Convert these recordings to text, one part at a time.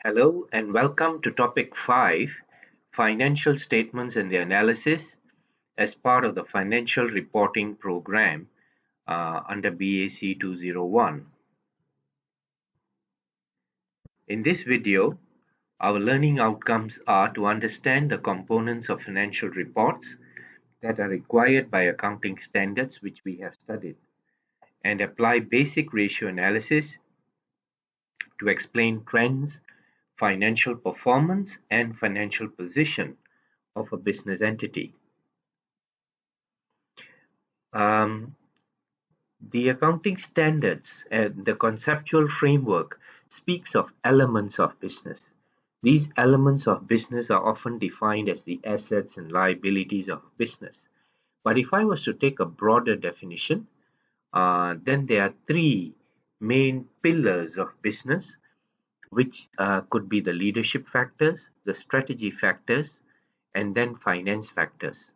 Hello and welcome to topic 5, Financial Statements and their Analysis as part of the Financial Reporting Program under BAC 201. In this video, our learning outcomes are to understand the components of financial reports that are required by accounting standards which we have studied, and apply basic ratio analysis to explain trends, financial performance, and financial position of a business entity. Um, the accounting standards and the conceptual framework speaks of elements of business. These elements of business are often defined as the assets and liabilities of business. But if I was to take a broader definition, then there are three main pillars of business, which could be the leadership factors, the strategy factors, and then finance factors.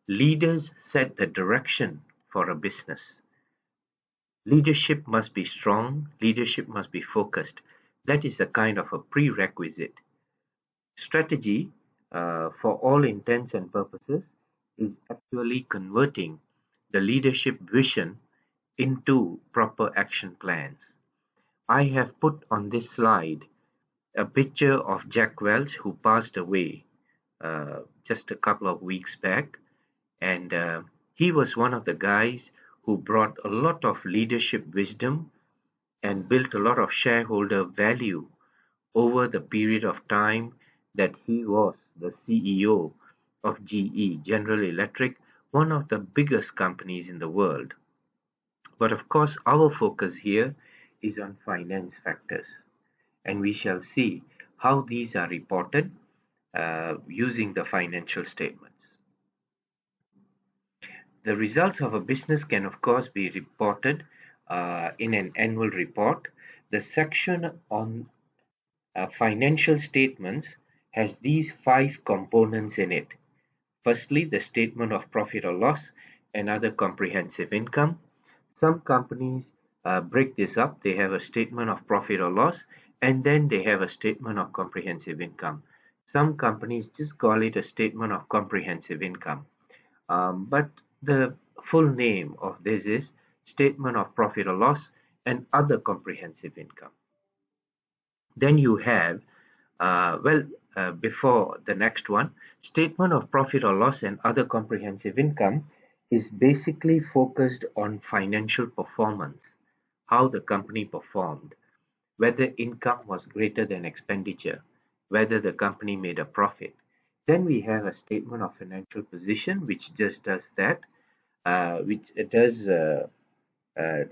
Leaders set the direction for a business. Leadership must be strong, leadership must be focused. That is a kind of a prerequisite. Strategy, for all intents and purposes, is actually converting the leadership vision into proper action plans. I have put on this slide a picture of Jack Welch, who passed away just a couple of weeks back, and he was one of the guys who brought a lot of leadership wisdom and built a lot of shareholder value over the period of time that he was the CEO of GE, General Electric, one of the biggest companies in the world. But of course, our focus here is on finance factors, and we shall see how these are reported using the financial statements. The results of a business can of course be reported in an annual report. The section on financial statements has these 5 components in it. Firstly, the statement of profit or loss and other comprehensive income. Some companies break this up. They have a statement of profit or loss, and then they have a statement of comprehensive income. Some companies just call it a statement of comprehensive income. But the full name of this is statement of profit or loss and other comprehensive income. Then you have, before the next one, statement of profit or loss and other comprehensive income is basically focused on financial performance, how the company performed, whether income was greater than expenditure, whether the company made a profit. Then we have a statement of financial position, which just does that, which does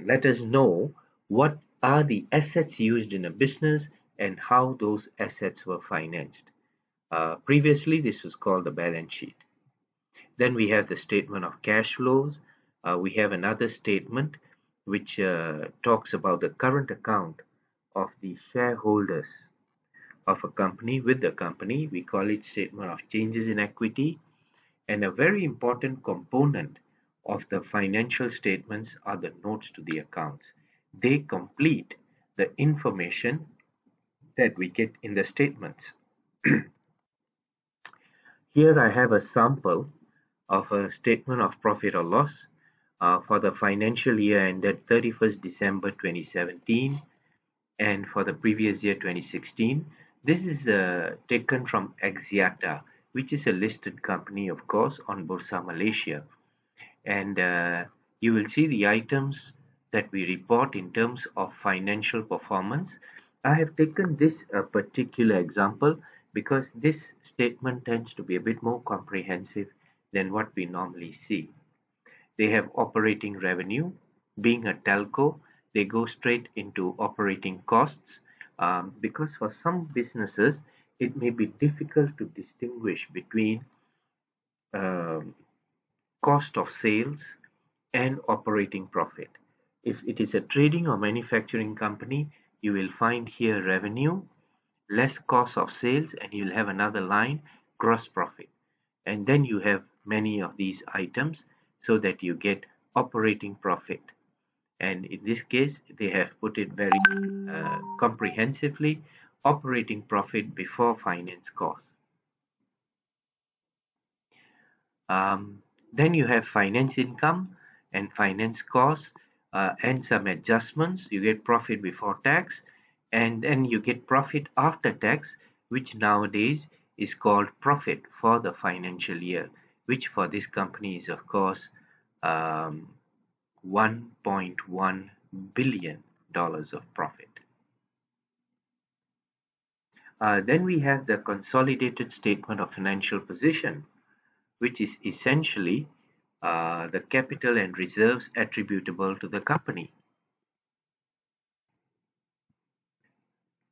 let us know what are the assets used in a business and how those assets were financed. Previously, this was called the balance sheet. Then we have the statement of cash flows. We have another statement which talks about the current account of the shareholders of a company with the company. We call it statement of changes in equity. And a very important component of the financial statements are the notes to the accounts. They complete the information that we get in the statements. Here I have a sample of a statement of profit or loss for the financial year ended 31st December 2017 and for the previous year 2016. This is taken from Axiata, which is a listed company, of course, on Bursa Malaysia. And you will see the items that we report in terms of financial performance. I have taken this particular example because this statement tends to be a bit more comprehensive than what we normally see. They have operating revenue. Being a telco, they go straight into operating costs because for some businesses, it may be difficult to distinguish between cost of sales and operating profit. If it is a trading or manufacturing company, you will find here revenue, less cost of sales, and you'll have another line, gross profit. And then you have many of these items so that you get operating profit. And in this case, they have put it very comprehensively. operating profit before finance costs. Then you have finance income and finance costs and some adjustments. You get profit before tax, and then you get profit after tax, which nowadays is called profit for the financial year, which for this company is of course um, $1.1 billion of profit. Then we have the consolidated statement of financial position, which is essentially the capital and reserves attributable to the company.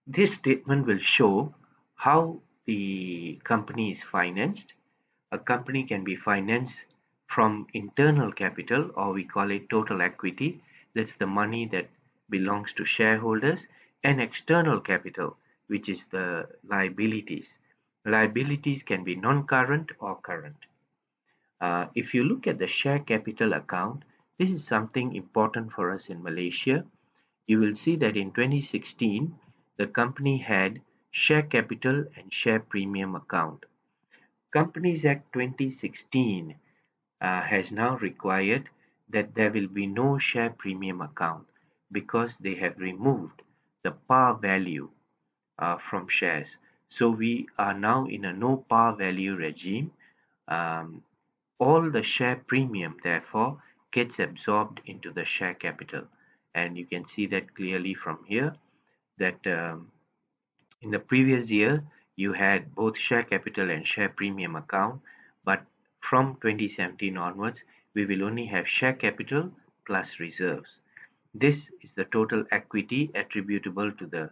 This statement will show how the company is financed. A company can be financed from internal capital, or we call it total equity. That's the money that belongs to shareholders, and external capital, which is the liabilities. Liabilities can be non-current or current. If you look at the share capital account, this is something important for us in Malaysia. You will see that in 2016, the company had share capital and share premium account. Companies Act 2016 has now required that there will be no share premium account because they have removed the par value from shares. So we are now in a no par value regime. All the share premium therefore gets absorbed into the share capital, and you can see that clearly from here that in the previous year you had both share capital and share premium account, but from 2017 onwards we will only have share capital plus reserves. This is the total equity attributable to the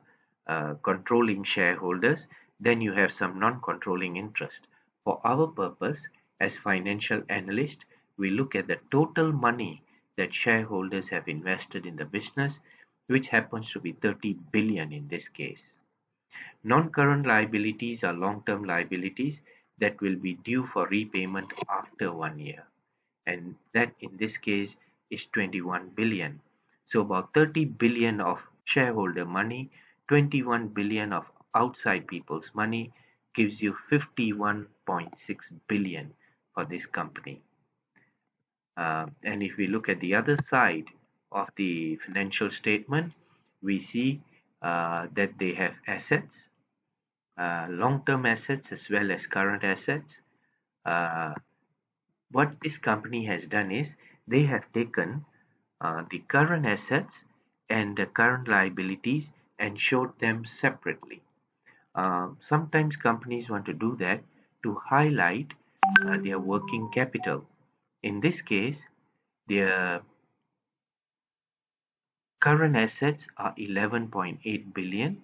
controlling shareholders. Then you have some non-controlling interest. For our purpose as financial analysts, we look at the total money that shareholders have invested in the business, which happens to be 30 billion in this case. Non-current liabilities are long-term liabilities that will be due for repayment after 1 year, and that in this case is 21 billion. So about 30 billion of shareholder money, 21 billion of outside people's money gives you 51.6 billion for this company. And if we look at the other side of the financial statement, we see that they have assets, long-term assets as well as current assets. What this company has done is they have taken the current assets and the current liabilities and showed them separately. Sometimes companies want to do that to highlight their working capital. In this case, their current assets are 11.8 billion.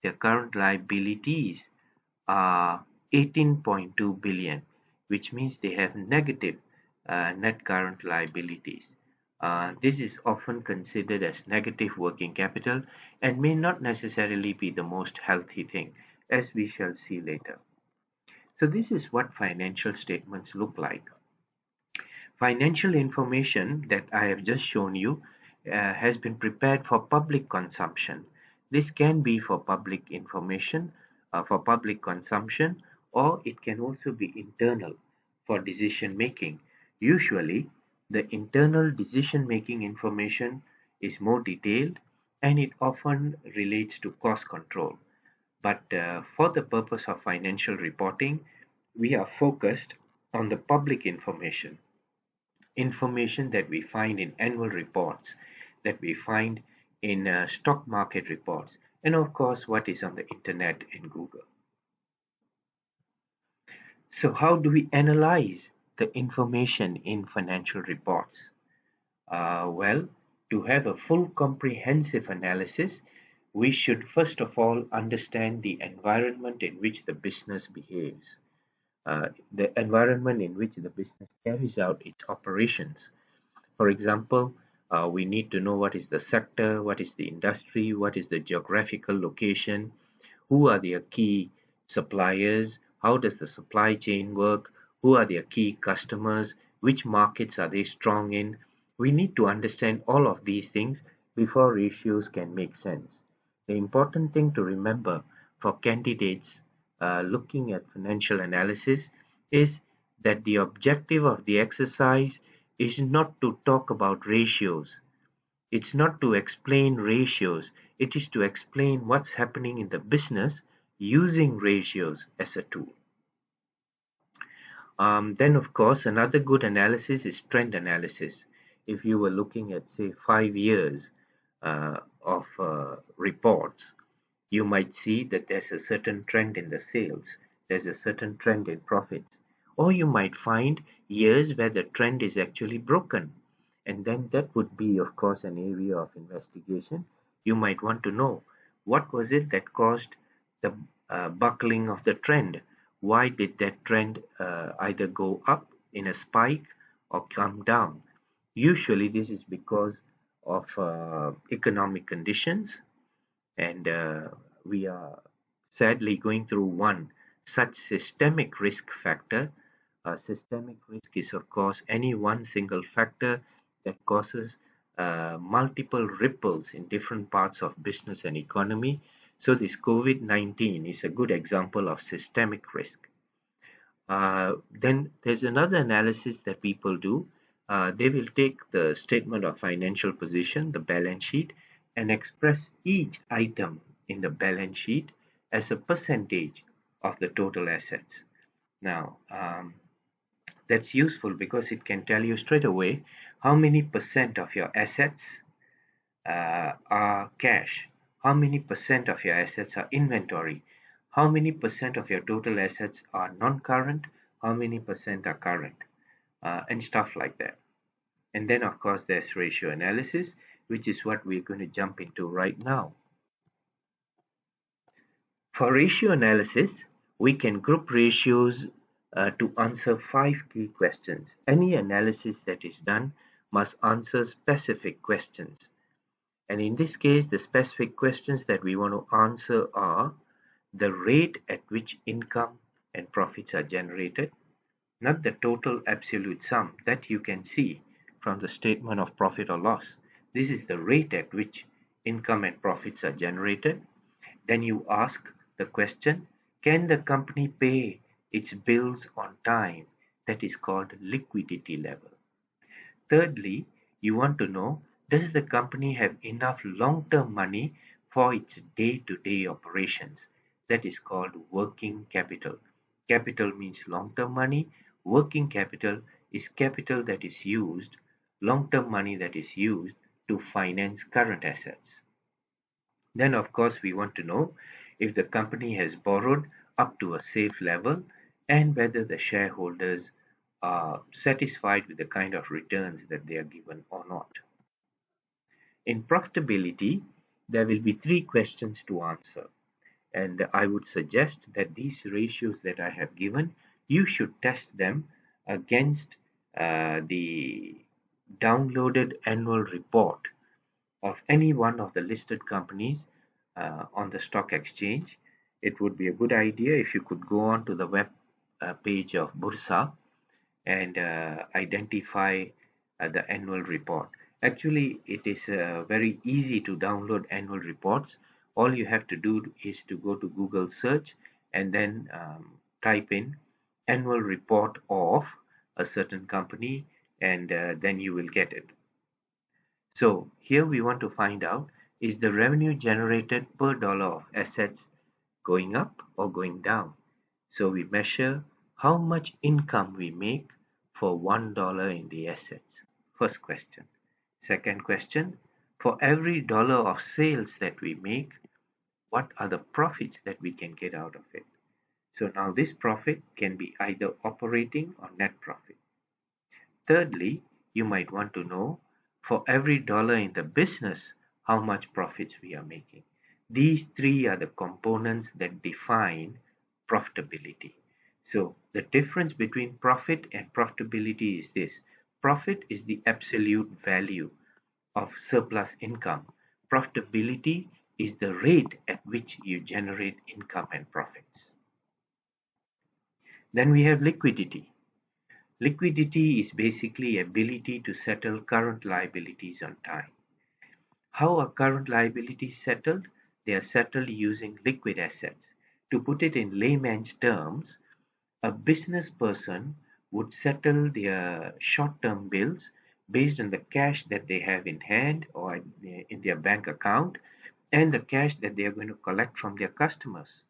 Their current liabilities are 18.2 billion, which means they have negative net current liabilities. This is often considered as negative working capital and may not necessarily be the most healthy thing, as we shall see later. So this is what financial statements look like. Financial information that I have just shown you has been prepared for public consumption. This can be for public information, for public consumption, or it can also be internal for decision making. Usually, the internal decision making information is more detailed and it often relates to cost control. But for the purpose of financial reporting, we are focused on the public information that we find in annual reports, that we find in stock market reports, and of course what is on the internet and Google. So how do we analyze the information in financial reports? Well, to have a full comprehensive analysis, we should first of all understand the environment in which the business behaves. The environment in which the business carries out its operations. For example, we need to know what is the sector, what is the industry, what is the geographical location, who are their key suppliers, how does the supply chain work, who are their key customers, which markets are they strong in. We need to understand all of these things before ratios can make sense. The important thing to remember for candidates looking at financial analysis is that the objective of the exercise is not to talk about ratios. It's not to explain ratios. It is to explain what's happening in the business using ratios as a tool. Then, of course, another good analysis is trend analysis. If you were looking at, say, 5 years of reports, you might see that there's a certain trend in the sales, there's a certain trend in profits, or you might find years where the trend is actually broken. And then that would be, of course, an area of investigation. You might want to know what was it that caused the buckling of the trend. Why did that trend either go up in a spike or come down? Usually this is because of economic conditions, and we are sadly going through one such systemic risk factor. Systemic risk is, of course, any one single factor that causes multiple ripples in different parts of business and economy. So this COVID-19 is a good example of systemic risk. Then there's another analysis that people do. They will take the statement of financial position, the balance sheet, and express each item in the balance sheet as a percentage of the total assets. Now, that's useful because it can tell you straight away how many percent of your assets are cash, how many percent of your assets are inventory, how many percent of your total assets are non-current, how many percent are current, and stuff like that. And then, of course, there's ratio analysis, which is what we're going to jump into right now. For ratio analysis, we can group ratios to answer 5 key questions. Any analysis that is done must answer specific questions. And in this case, the specific questions that we want to answer are the rate at which income and profits are generated, not the total absolute sum that you can see from the statement of profit or loss. This is the rate at which income and profits are generated. Then you ask the question, can the company pay its bills on time? That is called liquidity level. Thirdly, you want to know, does the company have enough long-term money for its day-to-day operations? That is called working capital. Capital means long-term money. Working capital is capital that is used, long-term money that is used to finance current assets. Then, of course, we want to know if the company has borrowed up to a safe level and whether the shareholders are satisfied with the kind of returns that they are given or not. In profitability, there will be 3 questions to answer, and I would suggest that these ratios that I have given, you should test them against the downloaded annual report of any one of the listed companies on the stock exchange. It would be a good idea if you could go on to the web page of Bursa and identify the annual report. Actually, it is very easy to download annual reports. All you have to do is to go to Google search and then type in annual report of a certain company, and then you will get it. So here we want to find out, is the revenue generated per dollar of assets going up or going down? So we measure how much income we make for $1 in the assets. First question. Second question, for every dollar of sales that we make, what are the profits that we can get out of it? So now this profit can be either operating or net profit. Thirdly, you might want to know, for every dollar in the business, how much profits we are making. These 3 are the components that define profitability. So the difference between profit and profitability is this. Profit is the absolute value of surplus income. Profitability is the rate at which you generate income and profits. Then we have liquidity. Liquidity is basically ability to settle current liabilities on time. How are current liabilities settled? They are settled using liquid assets. To put it in layman's terms, a business person would settle their short-term bills based on the cash that they have in hand or in their bank account and the cash that they are going to collect from their customers.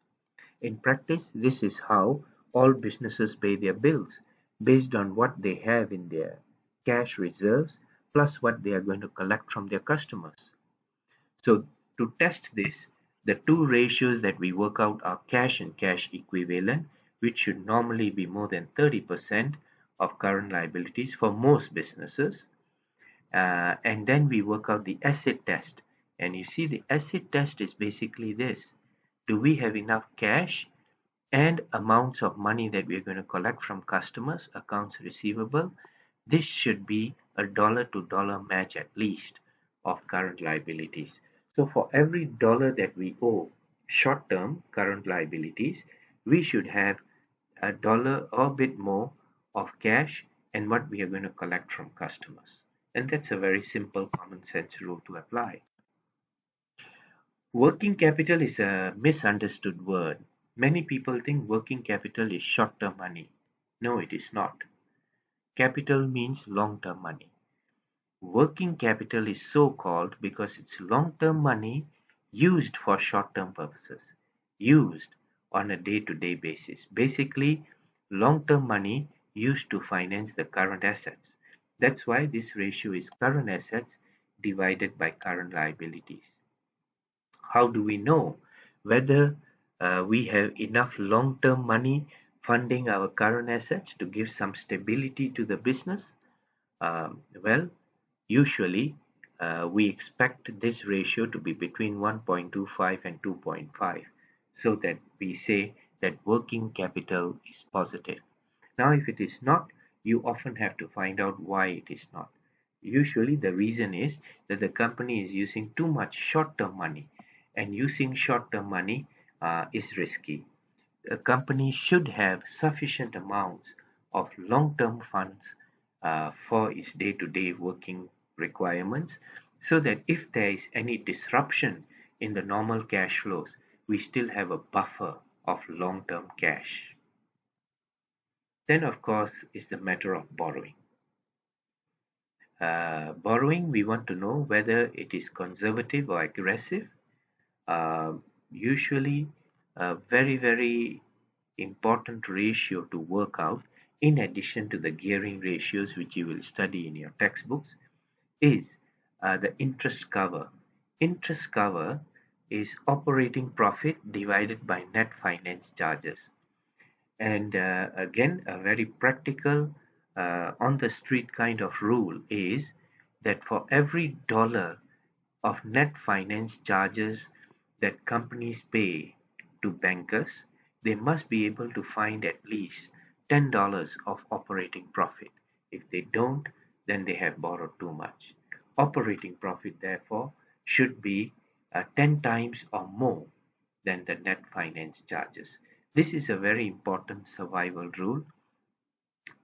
In practice, this is how all businesses pay their bills, based on what they have in their cash reserves plus what they are going to collect from their customers. So to test this, the two ratios that we work out are cash and cash equivalent, which should normally be more than 30% of current liabilities for most businesses. And then we work out the asset test. And you see, the asset test is basically this. Do we have enough cash and amounts of money that we're going to collect from customers, accounts receivable? This should be a dollar to dollar match at least of current liabilities. So for every dollar that we owe short-term current liabilities, we should have a dollar or a bit more of cash and what we are going to collect from customers. And that's a very simple common sense rule to apply. Working capital is a misunderstood word. Many people think working capital is short-term money. No, it is not. Capital means long-term money. Working capital is so called because it's long-term money used for short-term purposes, used on a day-to-day basis. Basically, long-term money used to finance the current assets. That's why this ratio is current assets divided by current liabilities. How do we know whether we have enough long-term money funding our current assets to give some stability to the business? Well, usually we expect this ratio to be between 1.25 and 2.5, so that we say that working capital is positive. Now, if it is not, you often have to find out why it is not. Usually the reason is that the company is using too much short-term money, and using short-term money is risky. A company should have sufficient amounts of long-term funds for its day-to-day working requirements, so that if there is any disruption in the normal cash flows, we still have a buffer of long-term cash. Then, of course, is the matter of borrowing. Borrowing, we want to know whether it is conservative or aggressive. Usually, a very, very important ratio to work out, in addition to the gearing ratios which you will study in your textbooks, is the interest cover. Interest cover is operating profit divided by net finance charges. And again, a very practical, on the street kind of rule is that for every dollar of net finance charges that companies pay to bankers, they must be able to find at least $10 of operating profit. If they don't, then they have borrowed too much. Operating profit, therefore, should be 10 times or more than the net finance charges. This is a very important survival rule.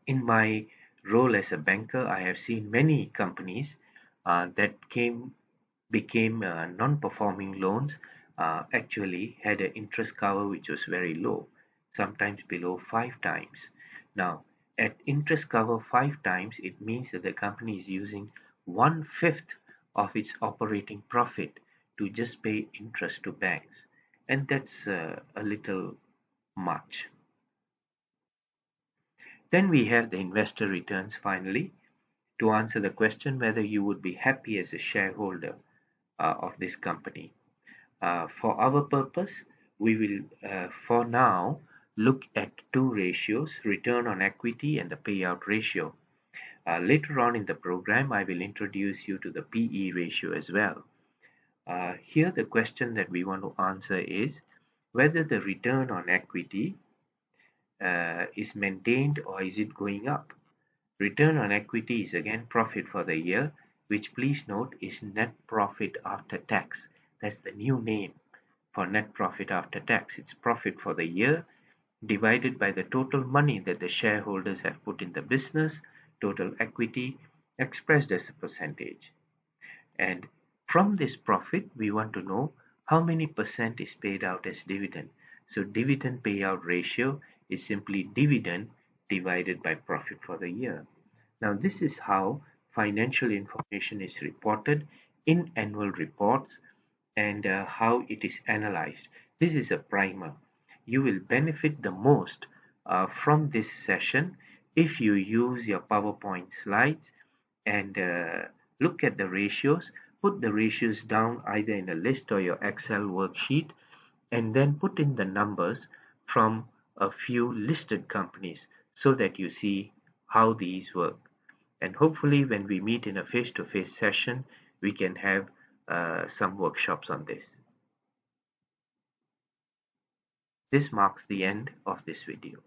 In my role as a banker, I have seen many companies that became non-performing loans actually had an interest cover which was very low, sometimes below 5 times. Now, at interest cover 5 times, it means that the company is using 1/5 of its operating profit to just pay interest to banks, and that's a little much. Then we have the investor returns finally, to answer the question whether you would be happy as a shareholder of this company. For our purpose, we will for now look at two ratios, return on equity and the payout ratio. Later on in the program, I will introduce you to the PE ratio as well. Here the question that we want to answer is whether the return on equity is maintained or is it going up. Return on equity is again profit for the year, which please note is net profit after tax. That's the new name for net profit after tax. It's profit for the year divided by the total money that the shareholders have put in the business, total equity expressed as a percentage. And from this profit, we want to know How many percent is paid out as dividend? So dividend payout ratio is simply dividend divided by profit for the year. Now this is how financial information is reported in annual reports and how it is analyzed. This is a primer. You will benefit the most from this session if you use your PowerPoint slides and look at the ratios, put the ratios down either in a list or your Excel worksheet, and then put in the numbers from a few listed companies so that you see how these work. And hopefully when we meet in a face-to-face session, we can have some workshops on this. This marks the end of this video.